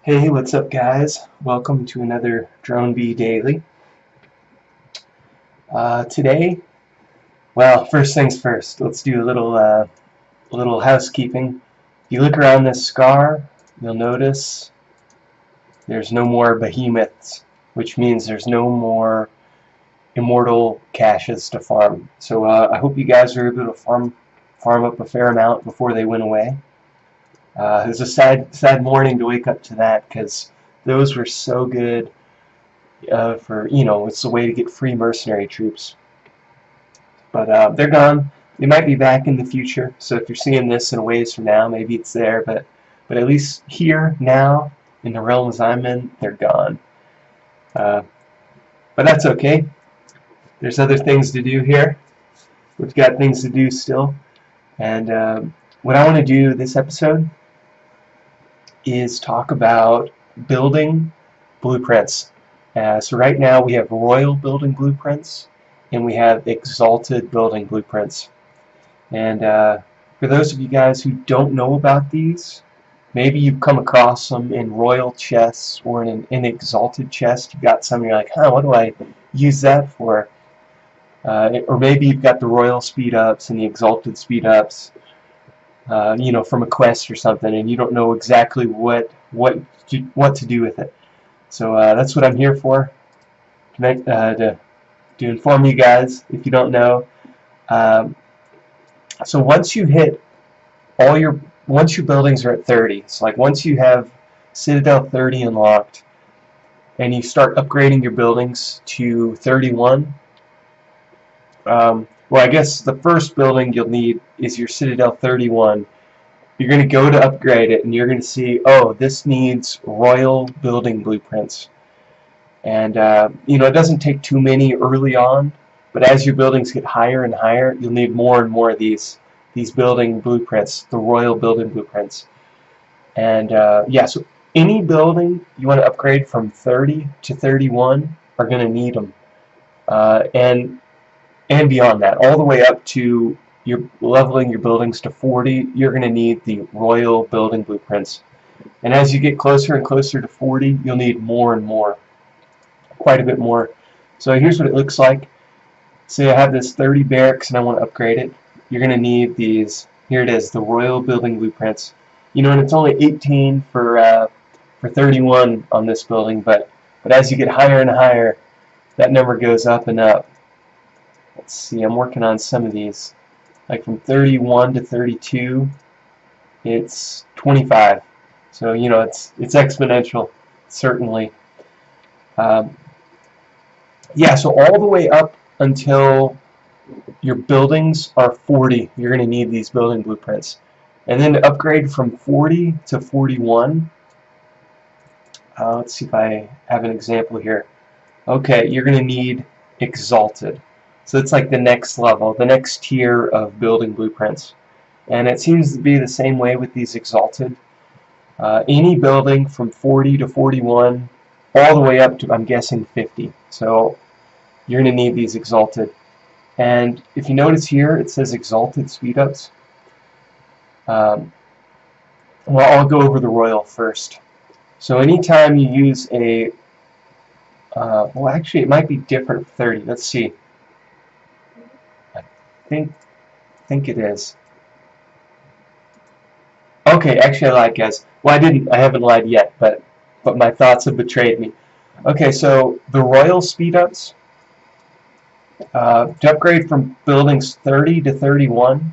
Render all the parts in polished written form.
Hey, what's up guys? Welcome to another Dronebee Daily. Today, well, first things first, let's do a little housekeeping. If you look around this scar, you'll notice there's no more behemoths, which means there's no more immortal caches to farm. So I hope you guys are able to farm up a fair amount before they went away. It was a sad morning to wake up to that because those were so good it's a way to get free mercenary troops. But they're gone. They might be back in the future. So if you're seeing this in a ways from now, maybe it's there. But at least here now in the realms I'm in, they're gone. But that's okay. There's other things to do here. We've got things to do still. And what I want to do this episode is talk about building blueprints. So right now we have royal building blueprints and we have exalted building blueprints. And for those of you guys who don't know about these, maybe you've come across them in royal chests or in an exalted chest. You've got some and you're like, huh, what do I use that for? Or maybe you've got the royal speedups and the exalted speedups, from a quest or something, and you don't know exactly what to do with it. So that's what I'm here for, to inform you guys if you don't know. So once you hit once your buildings are at 30, so like once you have Citadel 30 unlocked, and you start upgrading your buildings to 31. Well, I guess the first building you'll need is your Citadel 31. You're going to go to upgrade it, and you're going to see, oh, this needs royal building blueprints. And, it doesn't take too many early on, but as your buildings get higher and higher, you'll need more and more of these building blueprints, the royal building blueprints. And, yeah, so any building you want to upgrade from 30 to 31 are going to need them. And beyond that, all the way up to you're leveling your buildings to 40, you're going to need the royal building blueprints. And as you get closer and closer to 40, you'll need more and more, quite a bit more. So here's what it looks like. Say I have this 30 barracks and I want to upgrade it. You're going to need these. Here it is, the royal building blueprints. And it's only 18 for 31 on this building, but as you get higher and higher, that number goes up and up. Let's see, I'm working on some of these. Like from 31 to 32, it's 25. So, it's exponential, certainly. Yeah, so all the way up until your buildings are 40, you're going to need these building blueprints. And then to upgrade from 40 to 41, let's see if I have an example here. Okay, you're going to need exalted. So it's like the next level, the next tier of building blueprints. And it seems to be the same way with these exalted. Any building from 40 to 41, all the way up to, I'm guessing, 50. So you're going to need these exalted. And if you notice here, it says exalted speedups. Well, I'll go over the royal first. So anytime you use a, well, actually, it might be different for 30. Let's see. I think it is. Okay, actually I lied, guys. Well, I haven't lied yet, but my thoughts have betrayed me. Okay, so the royal speedups, to upgrade from buildings 30 to 31,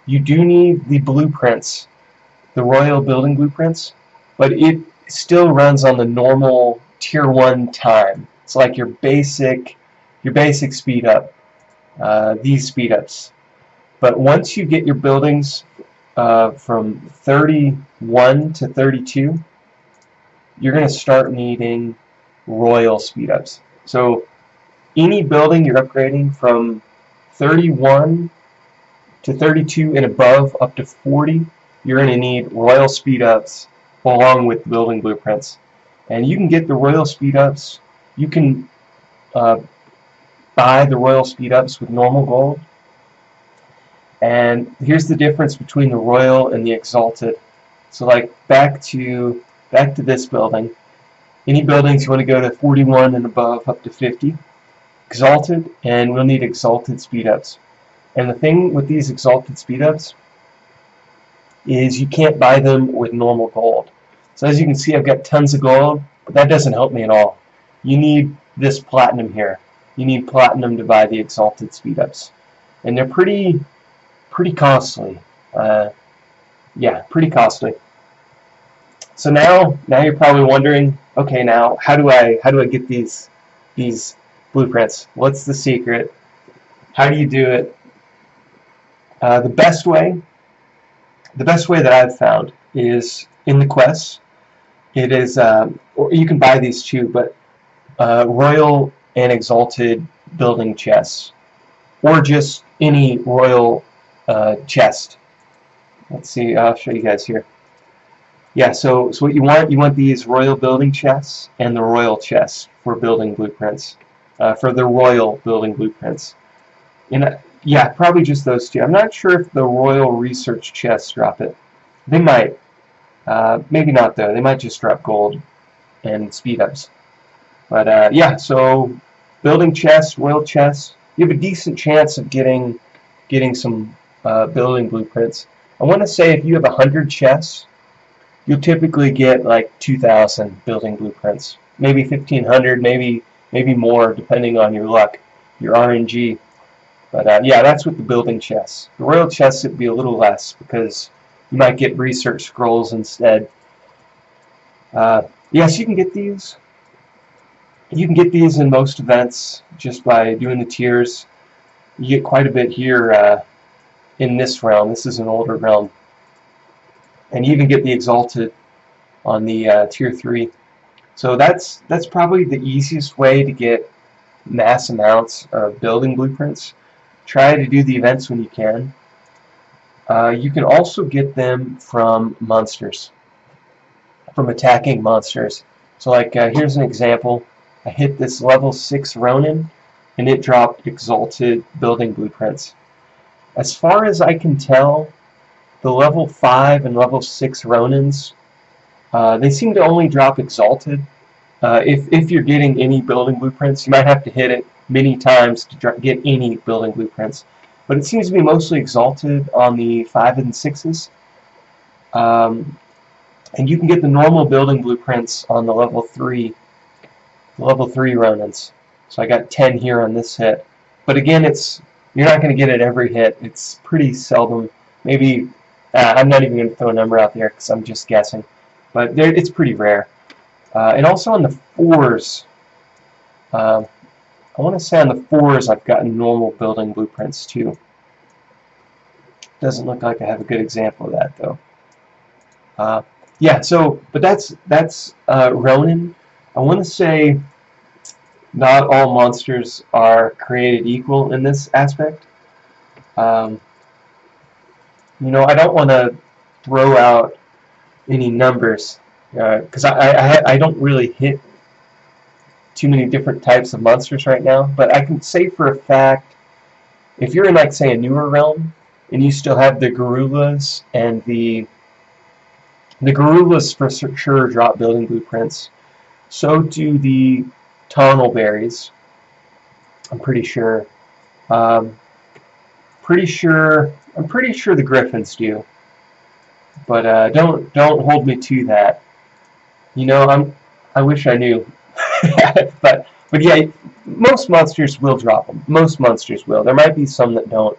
you do need the blueprints, the royal building blueprints, but it still runs on the normal tier 1 time. It's like your basic speed up. These speedups. But once you get your buildings from 31 to 32, you're going to start needing royal speedups. So any building you're upgrading from 31 to 32 and above up to 40, you're going to need royal speedups along with building blueprints. And you can get the royal speedups. You can buy the royal speedups with normal gold. And here's the difference between the royal and the exalted. So like back to back to this building. Any buildings you want to go to 41 and above, up to 50. Exalted, and we'll need exalted speedups. And the thing with these exalted speedups is you can't buy them with normal gold. So as you can see, I've got tons of gold, but that doesn't help me at all. You need this platinum here. You need platinum to buy the exalted speedups, and they're pretty costly. Yeah, pretty costly. So now you're probably wondering, okay, now how do I get these blueprints? What's the secret? How do you do it? The best way that I've found is in the quests. It is, or you can buy these too, but royal and exalted building chests, or just any royal chest. Let's see, I'll show you guys here. Yeah, so what you want these royal building chests and the royal chests for building blueprints, for the royal building blueprints. And yeah, probably just those two. I'm not sure if the royal research chests drop it. They might. Maybe not though. They might just drop gold and speedups. But yeah, so building chests, royal chests, you have a decent chance of getting some building blueprints. I want to say if you have 100 chests, you'll typically get like 2,000 building blueprints, maybe 1,500, maybe more, depending on your luck, your RNG. But yeah, that's with the building chests. The royal chests would be a little less because you might get research scrolls instead. Yes, you can get these. You can get these in most events just by doing the tiers. You get quite a bit here in this realm. This is an older realm. And you even get the exalted on the tier 3. So that's probably the easiest way to get mass amounts of building blueprints. Try to do the events when you can. You can also get them from monsters, from attacking monsters. So like here's an example. I hit this level 6 Ronin and it dropped exalted building blueprints. As far as I can tell, the level 5 and level 6 Ronins, they seem to only drop exalted. If you're getting any building blueprints, you might have to hit it many times to get any building blueprints. But it seems to be mostly exalted on the 5 and 6s. And you can get the normal building blueprints on the level 3 Ronins. So I got 10 here on this hit. But again, you're not going to get it every hit. It's pretty seldom. Maybe, I'm not even going to throw a number out there because I'm just guessing. But it's pretty rare. And also on the 4s, I want to say on the 4s I've gotten normal building blueprints too. Doesn't look like I have a good example of that though. Yeah, so, but that's Ronin. I want to say not all monsters are created equal in this aspect. You know, I don't want to throw out any numbers because I don't really hit too many different types of monsters right now, but I can say for a fact, if you're in, like, say, a newer realm, and you still have the gorillas, and the gorillas for sure drop building blueprints, so do the tunnel berries, I'm pretty sure. I'm pretty sure the griffins do, but don't hold me to that. You know, I wish I knew. but yeah, most monsters will drop them. Most monsters will. There might be some that don't.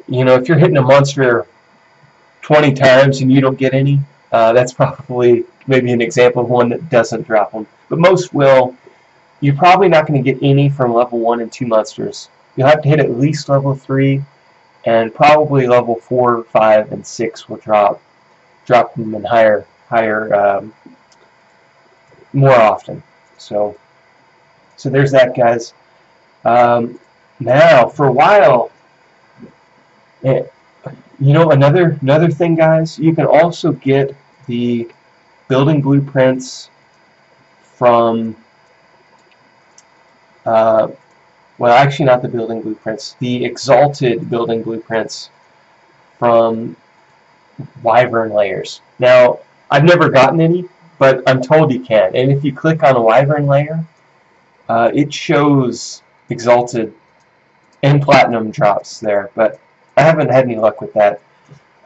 You know, if you're hitting a monster 20 times and you don't get any, that's probably maybe an example of one that doesn't drop them. But most will. You're probably not going to get any from level 1 and 2 monsters. You'll have to hit at least level 3, and probably level 4, 5, and 6 will drop them in higher more often. So there's that, guys. Now, for a while, you know, another thing, guys, you can also get the building blueprints from, well, actually not the building blueprints, the exalted building blueprints from wyvern layers. Now, I've never gotten any, but I'm told you can. And if you click on a wyvern layer, it shows exalted and platinum drops there, but I haven't had any luck with that.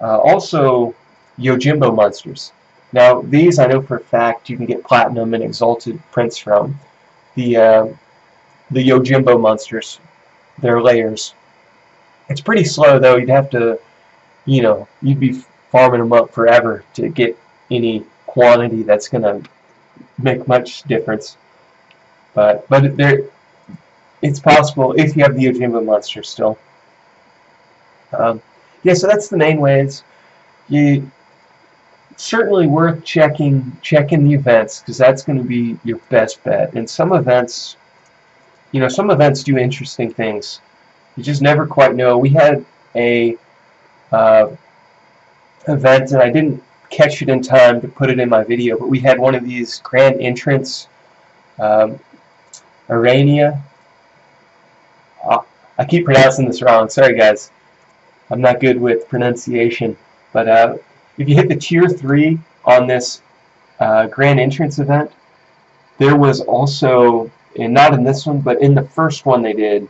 Also, yojimbo monsters. Now, these I know for a fact you can get platinum and exalted prints from. The yojimbo monsters, their layers. It's pretty slow though. You'd have to, you'd be farming them up forever to get any quantity that's gonna make much difference. But it's possible if you have the yojimbo monster still. Yeah, so that's the main ways. You certainly worth checking the events, because that's going to be your best bet. And some events, some events do interesting things. You just never quite know. We had a event, and I didn't catch it in time to put it in my video, but we had one of these grand entrance Arania. I keep pronouncing this wrong. Sorry, guys. I'm not good with pronunciation. But if you hit the tier 3 on this grand entrance event, there was also, and not in this one, but in the first one they did,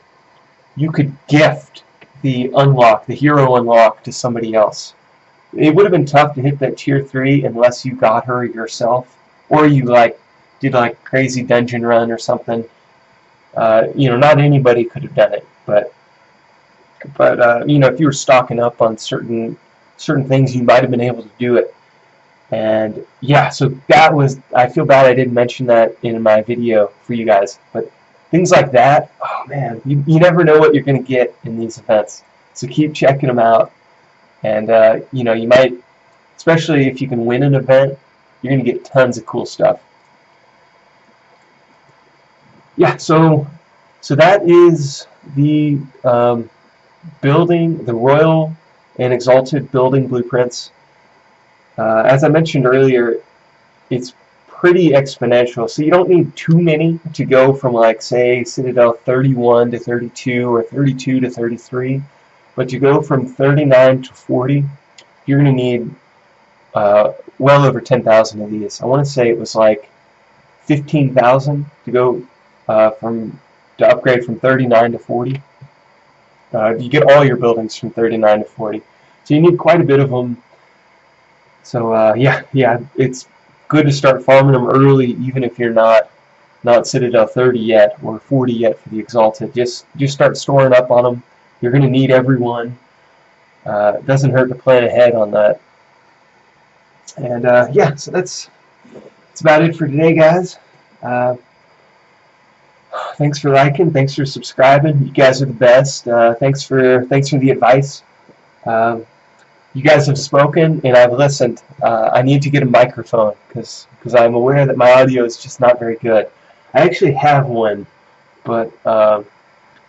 you could gift the unlock, the hero unlock, to somebody else. It would have been tough to hit that tier 3 unless you got her yourself, or you did crazy dungeon run or something. Not anybody could have done it, but if you were stocking up on certain things, you might have been able to do it. And yeah, so that was, I feel bad I didn't mention that in my video for you guys, but things like that, oh man, you never know what you're going to get in these events. So keep checking them out, and you might, especially if you can win an event, you're going to get tons of cool stuff. Yeah, so that is the building, the Royal and Exalted Building blueprints. As I mentioned earlier, it's pretty exponential, so you don't need too many to go from, say, Citadel 31 to 32 or 32 to 33, but to go from 39 to 40, you're going to need well over 10,000 of these. I want to say it was 15,000 to go to upgrade from 39 to 40. You get all your buildings from 39 to 40, so you need quite a bit of them. So yeah, it's good to start farming them early, even if you're not Citadel 30 yet or 40 yet for the Exalted. Just start storing up on them. You're going to need everyone. It doesn't hurt to plan ahead on that. And yeah, so that's about it for today, guys. Thanks for liking. Thanks for subscribing. You guys are the best. Thanks for the advice. You guys have spoken, and I've listened. I need to get a microphone because I'm aware that my audio is just not very good. I actually have one, but I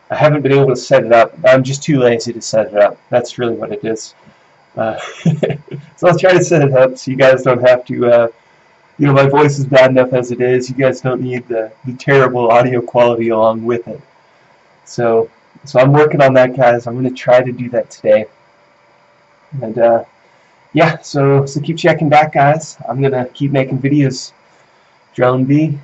haven't been able to set it up. I'm just too lazy to set it up. That's really what it is. So I'll try to set it up so you guys don't have to. My voice is bad enough as it is. You guys don't need the terrible audio quality along with it. So I'm working on that, guys. I'm going to try to do that today. And yeah, so keep checking back, guys. I'm going to keep making videos. Dronebee.